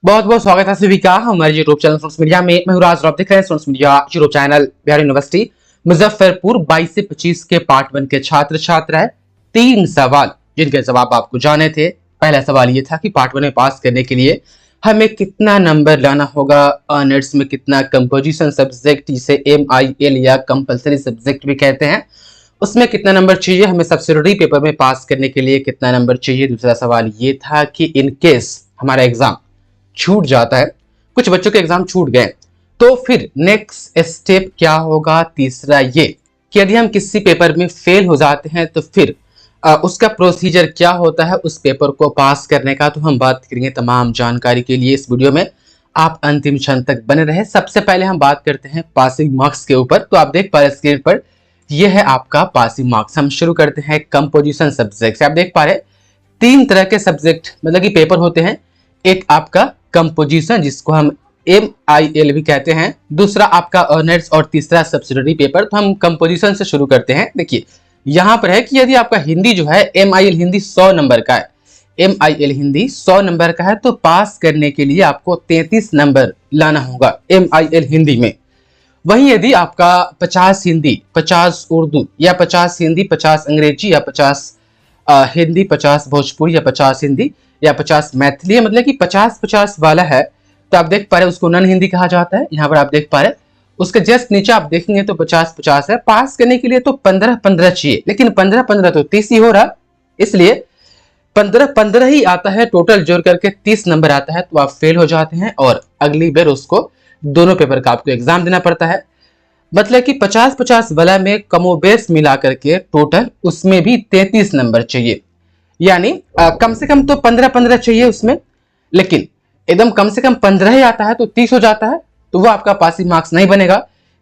बहुत बहुत स्वागत है सभी का हमारे यूट्यूब चैनल स्टूडेंट्स मीडिया में। मैं हूं राज, आप देख रहे हैं students media YouTube channel. Bihar university Muzaffarpur 22 से 25 के पार्ट 1 के छात्र छात्रा है। 3 सवाल जिनके जवाब आपको जाने थे। पहला सवाल ये था कि पार्ट 1 में पास करने के लिए हमें कितना नंबर लाना होगा, ऑनर्स में कितना, कंपोजिशन सब्जेक्ट जिसे MIL या कंपल्सरी सब्जेक्ट भी कहते हैं उसमें कितना नंबर चाहिए, हमें सब्सिडियरी पेपर में पास करने के लिए कितना नंबर चाहिए। दूसरा सवाल ये था कि इन केस हमारा एग्जाम छूट जाता है, कुछ बच्चों के एग्जाम छूट गए, तो फिर नेक्स्ट स्टेप क्या होगा। तीसरा ये कि यदि हम किसी पेपर में फेल हो जाते हैं तो फिर उसका प्रोसीजर क्या होता है उस पेपर को पास करने का, तो हम बात करेंगे। तमाम जानकारी के लिए इस वीडियो में आप अंतिम क्षण तक बने रहे। सबसे पहले हम बात करते हैं पासिंग मार्क्स के ऊपर। तो आप देख पा रहे हैं स्क्रीन पर, यह है आपका पासिंग मार्क्स। हम शुरू करते हैं कंपोजिशन सब्जेक्ट से। आप देख पा रहे 3 तरह के सब्जेक्ट मतलब कि पेपर होते हैं। एक आपका कंपोजिशन जिसको हम MIL भी कहते हैं, दूसरा आपका ऑनर्स और तीसरा सब्सिडियरी पेपर। तो हम कंपोजिशन से शुरू करते हैं। देखिए यहां पर है कि यदि आपका हिंदी जो है MIL हिंदी 100 नंबर का है, MIL हिंदी 100 नंबर का है, तो पास करने के लिए आपको 33 नंबर लाना होगा MIL हिंदी में। वहीं यदि आपका 50 हिंदी 50 उर्दू या 50 हिंदी 50 अंग्रेजी या 50 हिंदी 50 भोजपुरी या 50 हिंदी या 50 मैथिली है, मतलब कि 50-50 वाला है, तो आप देख पा रहे उसको नन हिंदी कहा जाता है। यहाँ पर आप देख पा रहे उसके जस्ट नीचे आप देखेंगे तो 50-50 है। पास करने के लिए तो 15-15 चाहिए, लेकिन 15-15 तो 30 ही हो रहा, इसलिए 15-15 ही आता है। टोटल जोड़ करके 30 नंबर आता है, तो आप फेल हो जाते हैं और अगली बार उसको दोनों पेपर का आपको एग्जाम देना पड़ता है। मतलब कि 50-50 वाला में कमोबेश मिला करके टोटल उसमें भी 33 नंबर चाहिए, यानी कम से कम तो 15-15 चाहिए उसमें, लेकिन एकदम कम से कम 15 ही आता है तो 30 हो जाता है, तो वो आपका पासिंग मार्क्स नहीं बनेगा।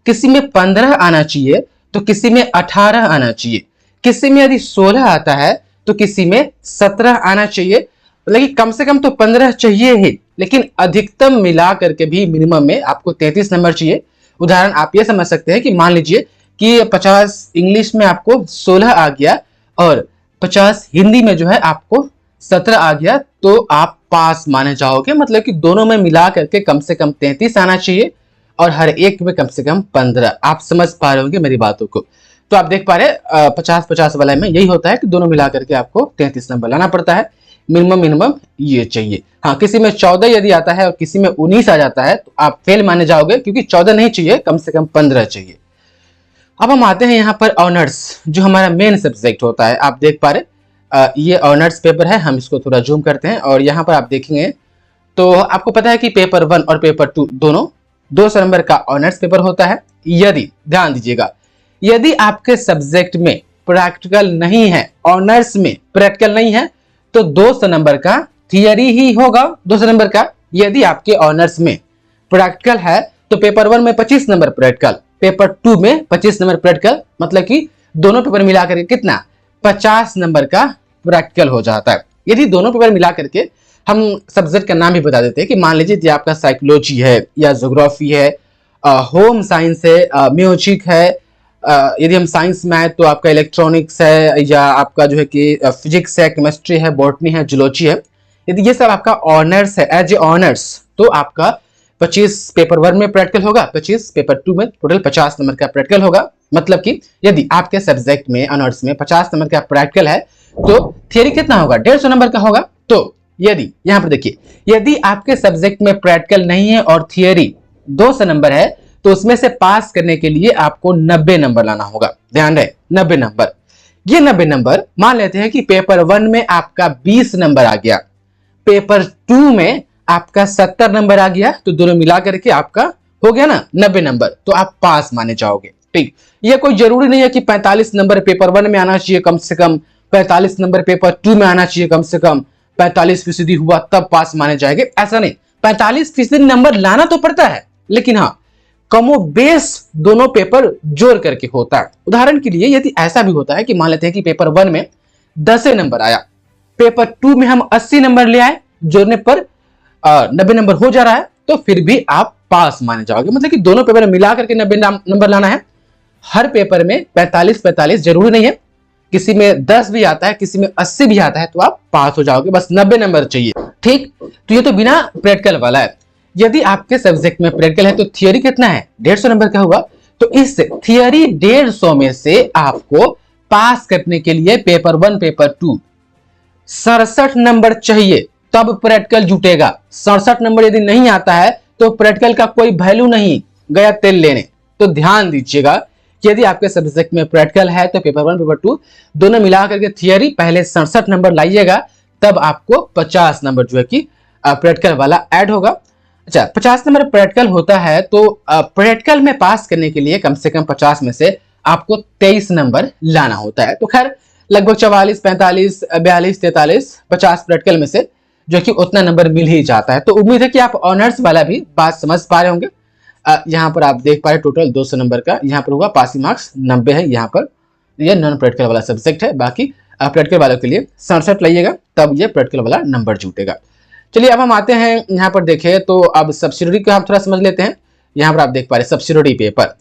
किसी में 15 आना चाहिए तो किसी में 18 आना चाहिए, किसी में यदि 16 आता है तो किसी में 17 आना चाहिए। मतलब कि कम से कम तो 15 चाहिए ही, लेकिन अधिकतम मिला करके भी मिनिमम में आपको 33 नंबर चाहिए। उदाहरण आप ये समझ सकते हैं कि मान लीजिए कि 50 इंग्लिश में आपको 16 आ गया और 50 हिंदी में जो है आपको 17 आ गया, तो आप पास माने जाओगे। मतलब कि दोनों में मिला करके कम से कम 33 आना चाहिए और हर एक में कम से कम 15। आप समझ पा रहे होंगे मेरी बातों को। तो आप देख पा रहे 50-50 वाला में यही होता है कि दोनों मिला करके आपको 33 नंबर लाना पड़ता है। मिनिमम ये चाहिए। हाँ, किसी में 14 यदि आता है और किसी में 19 आ जाता है तो आप फेल माने जाओगे, क्योंकि 14 नहीं चाहिए, कम से कम 15 चाहिए। अब हम आते हैं यहाँ पर ऑनर्स, जो हमारा मेन सब्जेक्ट होता है। आप देख पा रहे ये ऑनर्स पेपर है। हम इसको थोड़ा जूम करते हैं और यहाँ पर आप देखेंगे तो आपको पता है कि पेपर 1 और पेपर 2 दोनों 200 नंबर का ऑनर्स पेपर होता है। यदि ध्यान दीजिएगा, यदि आपके सब्जेक्ट में प्रैक्टिकल नहीं है, ऑनर्स में प्रैक्टिकल नहीं है, तो 200 नंबर का थियरी ही होगा 200 नंबर का। यदि आपके ऑनर्स में प्रैक्टिकल है तो पेपर 1 में 25 नंबर प्रैक्टिकल, पेपर 2 में 25 नंबर प्रैक्टिकल, मतलब कि दोनों पेपर मिलाकर कितना 50 नंबर का प्रैक्टिकल हो जाता है। यदि दोनों पेपर मिला करके हम सब्जेक्ट का नाम भी बता देते हैं कि मान लीजिए आपका साइकोलॉजी है या ज्योग्राफी है, होम साइंस है, म्यूजिक है, यदि हम साइंस में आए तो आपका इलेक्ट्रॉनिक्स है, या आपका जो है कि फिजिक्स है, केमिस्ट्री है, बॉटनी है, जूलॉजी है। यदि ये सब आपका ऑनर्स है एज ए ऑनर्स, तो आपका 25 पेपर 1 में प्रैक्टिकल होगा, 25 पेपर 2 में, टोटल 50 नंबर का प्रैक्टिकल होगा। मतलब कि यदि आपके सब्जेक्ट में ऑनर्स में 50 नंबर का प्रैक्टिकल है तो थियरी कितना होगा 150 नंबर का होगा। तो यदि यहाँ पर देखिए, यदि आपके सब्जेक्ट में प्रैक्टिकल नहीं है और थियरी 200 नंबर है, तो उसमें से पास करने के लिए आपको 90 नंबर लाना होगा। ध्यान रहे 90 नंबर। ये 90 नंबर मान लेते हैं कि पेपर 1 में आपका 20 नंबर आ गया, पेपर 2 में आपका 70 नंबर आ गया, तो दोनों मिला करके आपका हो गया ना 90 नंबर, तो आप पास माने जाओगे। ठीक, ये कोई जरूरी नहीं है कि 45 नंबर पेपर 1 में आना चाहिए, कम से कम 45 नंबर पेपर 2 में आना चाहिए, कम से कम 45% हुआ तब पास माने जाएंगे, ऐसा नहीं। 45% नंबर लाना तो पड़ता है, लेकिन हाँ कमोबेश दोनों पेपर जोड़ करके होता है। उदाहरण के लिए यदि ऐसा भी होता है कि मान लेते हैं कि पेपर 1 में 10 नंबर आया, पेपर 2 में हम 80 नंबर ले आए, जोड़ने पर 90 नंबर हो जा रहा है, तो फिर भी आप पास माने जाओगे। मतलब कि दोनों पेपर मिला करके 90 नंबर लाना है। हर पेपर में 45-45 जरूरी नहीं है, किसी में 10 भी आता है, किसी में 80 भी आता है, तो आप पास हो जाओगे। बस 90 नंबर चाहिए। ठीक, तो ये तो बिना प्रैक्टिकल वाला है। यदि आपके सब्जेक्ट में प्रैक्टिकल है तो थियरी कितना है, 150 नंबर का हुआ। तो इस थियरी 150 में से आपको पास करने के लिए पेपर 1 पेपर 2 67 नंबर चाहिए, तब प्रैक्टिकल जुटेगा। 67 नंबर यदि नहीं आता है तो प्रैक्टिकल का कोई वैल्यू नहीं, गया तेल लेने। तो ध्यान दीजिएगा कि यदि आपके सब्जेक्ट में प्रैक्टिकल है तो पेपर 1 पेपर 2 दोनों मिला करके थियरी पहले 67 नंबर लाइएगा, तब आपको 50 नंबर जो है कि प्रैक्टिकल वाला ऐड होगा। अच्छा, 50 नंबर प्रैक्टिकल होता है तो प्रैक्टिकल में पास करने के लिए कम से कम 50 में से आपको 23 नंबर लाना होता है। तो खैर लगभग 44 45 42 43 50 प्रैक्टिकल में से जो कि उतना नंबर मिल ही जाता है। तो उम्मीद है कि आप ऑनर्स वाला भी बात समझ पा रहे होंगे। यहाँ पर आप देख पा रहे टोटल 200 नंबर का यहाँ पर होगा, पासिंग मार्क्स 90 है। यहाँ पर ये नॉन प्रैक्टिकल वाला सब्जेक्ट है, बाकी प्रैक्टिकल वालों के लिए 67 लाइएगा, तब ये प्रैक्टिकल वाला नंबर जुटेगा। चलिए अब हम आते हैं यहाँ पर देखें तो अब सब्सिडियरी को हम थोड़ा समझ लेते हैं। यहाँ पर आप देख पा रहे सब्सिडियरी पेपर,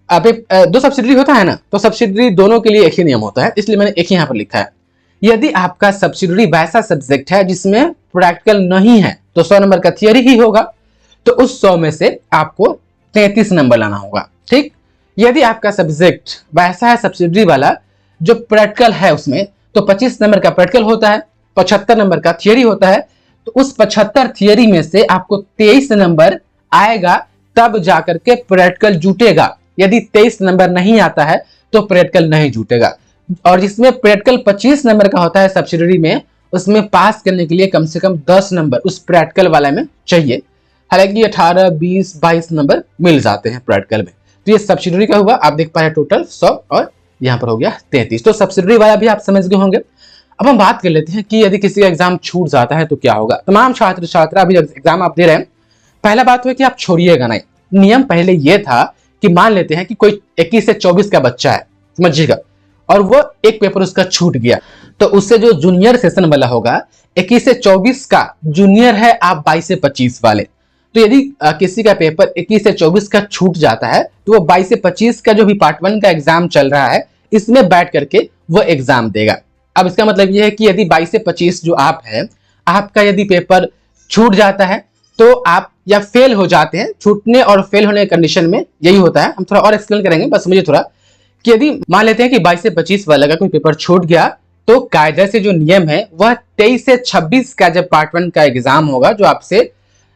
अब दो सब्सिडियरी होता है ना, तो सब्सिडियरी दोनों के लिए एक ही नियम होता है, इसलिए मैंने एक ही यहाँ पर लिखा है। यदि आपका सब्सिडियरी वैसा सब्जेक्ट है जिसमें प्रैक्टिकल नहीं है तो 100 नंबर का थियरी ही होगा, तो उस 100 में से आपको 33 नंबर लाना होगा। ठीक, यदि आपका सब्जेक्ट वैसा है सब्सिडियरी वाला जो प्रैक्टिकल है उसमें, तो 25 नंबर का प्रैक्टिकल होता है, 75 नंबर का थियरी होता है। तो उस 75 थियरी में से आपको 23 नंबर आएगा, तब जाकर के प्रैक्टिकल जुटेगा। यदि 23 नंबर नहीं आता है तो प्रैक्टिकल नहीं जुटेगा। और जिसमें प्रैक्टिकल 25 नंबर का होता है सब्सिडियरी में, उसमें पास करने के लिए कम से कम 10 नंबर उस प्रैक्टिकल वाले में चाहिए। हालांकि 18 20 22 नंबर मिल जाते हैं प्रैक्टिकल में। तो ये सब्सिडियरी का हुआ, आप देख पा रहे टोटल 100 और यहाँ पर हो गया 33। तो सब्सिडियरी वाला भी आप समझ गए होंगे। अब हम बात कर लेते हैं कि यदि किसी का एग्जाम छूट जाता है तो क्या होगा। तमाम छात्र छात्रा अभी एग्जाम आप दे रहे हैं, पहला बात है कि आप छोड़िएगा नहीं। नियम पहले यह था कि मान लेते हैं कि कोई 21 से 24 का बच्चा है, समझिएगा, और वो एक पेपर उसका छूट गया, तो उससे जो जूनियर सेशन वाला होगा 21 से 24 का जूनियर है आप 22 से 25 वाले। तो यदि किसी का पेपर 21 से 24 का छूट जाता है तो वो 22 से 25 का जो भी पार्ट 1 का एग्जाम चल रहा है इसमें बैठ करके वो एग्जाम देगा। अब इसका मतलब ये है कि यदि 22 से 25 जो आप है, आपका यदि पेपर छूट जाता है तो आप या फेल हो जाते हैं। छूटने और फेल होने के कंडीशन में यही होता है। हम थोड़ा और एक्सप्लेन करेंगे, बस मुझे थोड़ा कि यदि मान लेते हैं कि 22 से 25 वाला का कोई पेपर छूट गया तो कायदे से जो नियम है वह 23 से 26 का जब पार्ट 1 का एग्जाम होगा, जो आपसे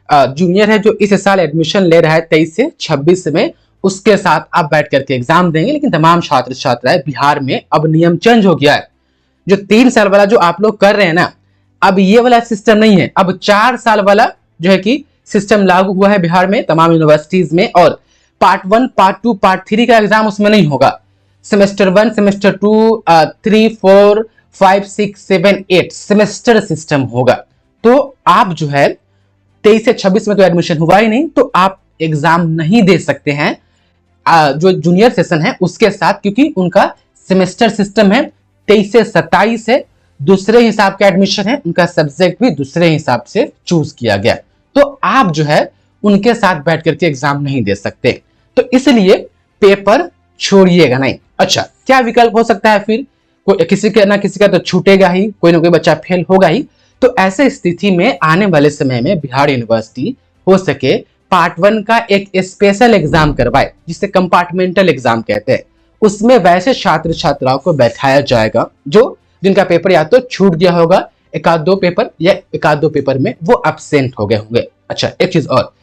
जूनियर है जो इस साल एडमिशन ले रहा है 23 से 26 में, उसके साथ आप बैठ करके एग्जाम देंगे। लेकिन तमाम छात्र छात्राएं बिहार में अब नियम चेंज हो गया है। जो 3 साल वाला जो आप लोग कर रहे हैं ना, अब ये वाला सिस्टम नहीं है। अब 4 साल वाला जो है कि सिस्टम लागू हुआ है बिहार में तमाम यूनिवर्सिटीज में, और पार्ट 1 पार्ट 2 पार्ट 3 का एग्जाम उसमें नहीं होगा। सेमेस्टर 1 सेमेस्टर 2 3 4 5 6 7 8 सेमेस्टर सिस्टम होगा। तो आप जो है 23 से 26 में तो एडमिशन हुआ ही नहीं, तो आप एग्जाम नहीं दे सकते हैं जो जूनियर सेशन है उसके साथ, क्योंकि उनका सेमेस्टर सिस्टम है। 23 से 27 है, दूसरे हिसाब का एडमिशन है, उनका सब्जेक्ट भी दूसरे हिसाब से चूज किया गया। तो आप जो है उनके साथ बैठ करके एग्जाम नहीं दे सकते, तो इसलिए पेपर छोड़िएगा नहीं। अच्छा, क्या विकल्प हो सकता है फिर? कोई किसी का ना किसी का तो छूटेगा ही, कोई ना कोई बच्चा फेल होगा ही। तो ऐसे स्थिति में आने वाले समय में बिहार यूनिवर्सिटी हो सके पार्ट 1 का एक स्पेशल एग्जाम करवाए, जिसे कंपार्टमेंटल एग्जाम कहते हैं। उसमें वैसे छात्र छात्राओं को बैठाया जाएगा जो जिनका पेपर या तो छूट गया होगा, एक आध दो पेपर, या एक आध दो पेपर में वो एब्सेंट हो गए होंगे। अच्छा, एक चीज और,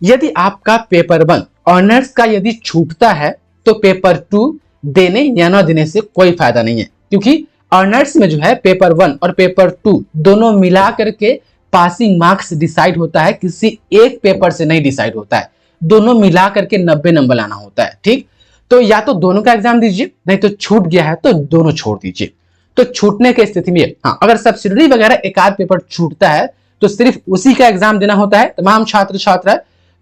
यदि आपका पेपर 1 ऑनर्स का यदि छूटता है तो पेपर 2 देने या ना देने से कोई फायदा नहीं है, क्योंकि ऑनर्स में जो है पेपर 1 और पेपर 2 दोनों मिला करके पासिंग मार्क्स डिसाइड होता है, किसी एक पेपर से नहीं डिसाइड होता है। दोनों मिला करके 90 नंबर लाना होता है। ठीक, तो या तो दोनों का एग्जाम दीजिए, नहीं तो छूट गया है तो दोनों छोड़ दीजिए। तो छूटने की स्थिति में हाँ, अगर सब्सिडियरी वगैरह एक आध पेपर छूटता है तो सिर्फ उसी का एग्जाम देना होता है तमाम छात्र छात्रा।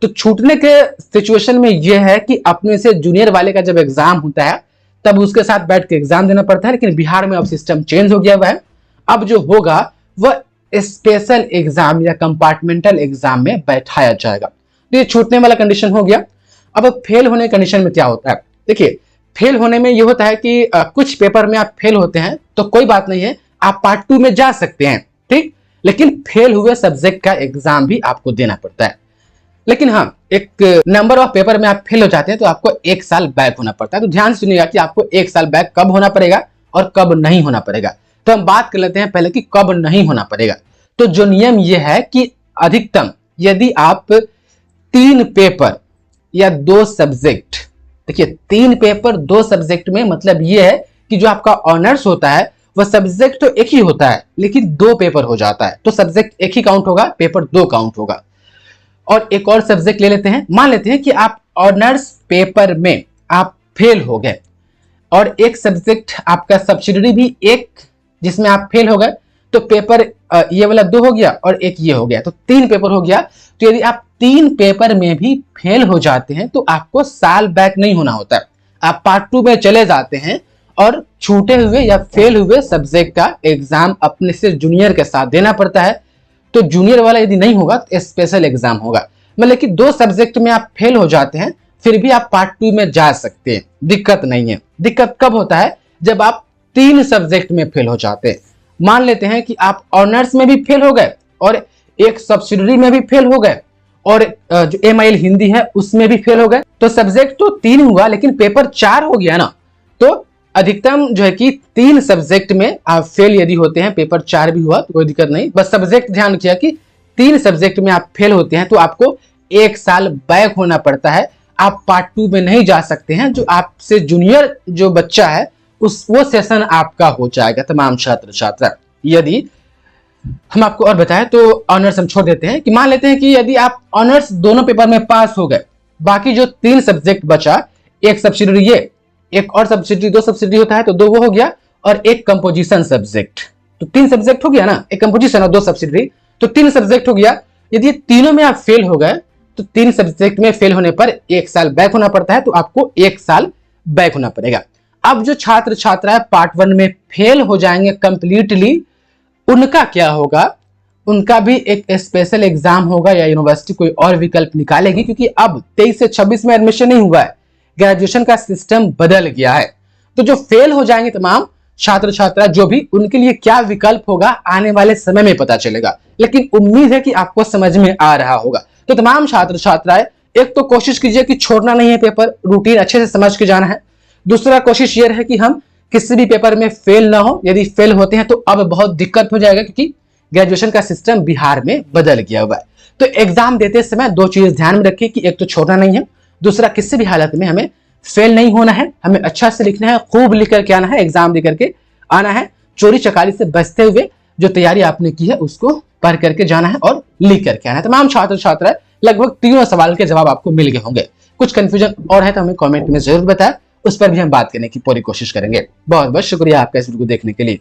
तो छूटने के सिचुएशन में यह है कि अपने से जूनियर वाले का जब एग्जाम होता है तब उसके साथ बैठ के एग्जाम देना पड़ता है। लेकिन बिहार में अब सिस्टम चेंज हो गया हुआ है, अब जो होगा वह स्पेशल एग्जाम या कंपार्टमेंटल एग्जाम में बैठाया जाएगा। तो ये छूटने वाला कंडीशन हो गया। अब फेल होने कंडीशन में क्या होता है? देखिए, फेल होने में यह होता है कि कुछ पेपर में आप फेल होते हैं तो कोई बात नहीं है, आप पार्ट 2 में जा सकते हैं। ठीक, लेकिन फेल हुए सब्जेक्ट का एग्जाम भी आपको देना पड़ता है। लेकिन हाँ, एक नंबर ऑफ पेपर में आप फेल हो जाते हैं तो आपको 1 साल बैक होना पड़ता है। तो ध्यान सुनिएगा कि आपको 1 साल बैक कब होना पड़ेगा और कब नहीं होना पड़ेगा। तो हम बात कर लेते हैं पहले कि कब नहीं होना पड़ेगा। तो जो नियम यह है कि अधिकतम यदि आप 3 पेपर या 2 सब्जेक्ट, देखिए 3 पेपर 2 सब्जेक्ट में मतलब यह है कि जो आपका ऑनर्स होता है वह सब्जेक्ट तो एक ही होता है लेकिन 2 पेपर हो जाता है। तो सब्जेक्ट एक ही काउंट होगा, पेपर 2 काउंट होगा। और एक और सब्जेक्ट ले लेते हैं, मान लेते हैं कि आप ऑनर्स पेपर में आप फेल हो गए और एक सब्जेक्ट आपका सब्सिडियरी भी एक जिसमें आप फेल हो गए, तो पेपर ये वाला 2 हो गया और एक ये हो गया, तो 3 पेपर हो गया। तो यदि आप 3 पेपर में भी फेल हो जाते हैं तो आपको साल बैक नहीं होना होता है, आप पार्ट 2 में चले जाते हैं और छूटे हुए या फेल हुए सब्जेक्ट का एग्जाम अपने से जूनियर के साथ देना पड़ता है। तो जूनियर वाला यदि नहीं होगा तो स्पेशल एग्जाम होगा। मतलब कि 2 सब्जेक्ट में आप फेल हो जाते हैं फिर भी आप पार्ट 2 में जा सकते हैं, दिक्कत नहीं है। दिक्कत कब होता है? जब आप 3 सब्जेक्ट में फेल हो जाते हैं। मान लेते हैं कि आप ऑनर्स में भी फेल हो गए और एक सब्सिडियरी में भी फेल हो गए और जो MIL हिंदी है उसमें भी फेल हो गए, तो सब्जेक्ट तो 3 हुआ लेकिन पेपर 4 हो गया ना। तो अधिकतम जो है कि 3 सब्जेक्ट में आप फेल यदि होते हैं, पेपर 4 भी हुआ तो कोई दिक्कत नहीं, बस सब्जेक्ट ध्यान रखिए कि 3 सब्जेक्ट में आप फेल होते हैं तो आपको 1 साल बैक होना पड़ता है। आप पार्ट 2 में नहीं जा सकते हैं। जो आपसे जूनियर जो बच्चा है वो सेशन आपका हो जाएगा तमाम छात्र छात्रा। यदि हम आपको और बताएं तो ऑनर्स हम छोड़ देते हैं कि मान लेते हैं कि यदि आप ऑनर्स दोनों पेपर में पास हो गए, बाकी जो 3 सब्जेक्ट बचा, एक सब्सिडियरी ये, एक और सब्सिडियरी, 2 सब्सिडियरी होता है तो 2 वो हो गया, और एक कंपोजिशन सब्जेक्ट, तो 3 सब्जेक्ट हो गया ना, एक कंपोजिशन और 2 सब्सिडियरी, तो 3 सब्जेक्ट हो गया। यदि तीनों में आप फेल हो गए तो 3 सब्जेक्ट में फेल होने पर 1 साल बैक होना पड़ता है, तो आपको 1 साल बैक होना पड़ेगा। अब जो छात्र छात्राएं पार्ट 1 में फेल हो जाएंगे कंप्लीटली, उनका क्या होगा? उनका भी एक स्पेशल एग्जाम होगा या यूनिवर्सिटी कोई और विकल्प निकालेगी, क्योंकि अब 23 से 26 में एडमिशन नहीं हुआ है, ग्रेजुएशन का सिस्टम बदल गया है। तो जो फेल हो जाएंगे तमाम छात्र छात्रा जो भी, उनके लिए क्या विकल्प होगा आने वाले समय में पता चलेगा, लेकिन उम्मीद है कि आपको समझ में आ रहा होगा। तो तमाम छात्र छात्राएं एक तो कोशिश कीजिए कि छोड़ना नहीं है, पेपर रूटीन अच्छे से समझ के जाना है। दूसरा कोशिश ये है कि हम किसी भी पेपर में फेल ना हो। यदि फेल होते हैं तो अब बहुत दिक्कत हो जाएगा, क्योंकि ग्रेजुएशन का सिस्टम बिहार में बदल गया हुआ है। तो एग्जाम देते समय 2 चीज ध्यान में रखिए कि एक तो छोड़ना नहीं है, दूसरा किसी भी हालत में हमें फेल नहीं होना है, हमें अच्छा से लिखना है, खूब लिख करके आना है, एग्जाम दे करके आना है। चोरी चकारी से बचते हुए जो तैयारी आपने की है उसको पढ़ करके जाना है और लिख करके आना है। तमाम छात्र छात्राएं लगभग 3 सवाल के जवाब आपको मिल गए होंगे। कुछ कंफ्यूजन और है तो हमें कमेंट में जरूर बताएं, उस पर भी हम बात करने की पूरी कोशिश करेंगे। बहुत बहुत शुक्रिया आपका इस वीडियो को देखने के लिए।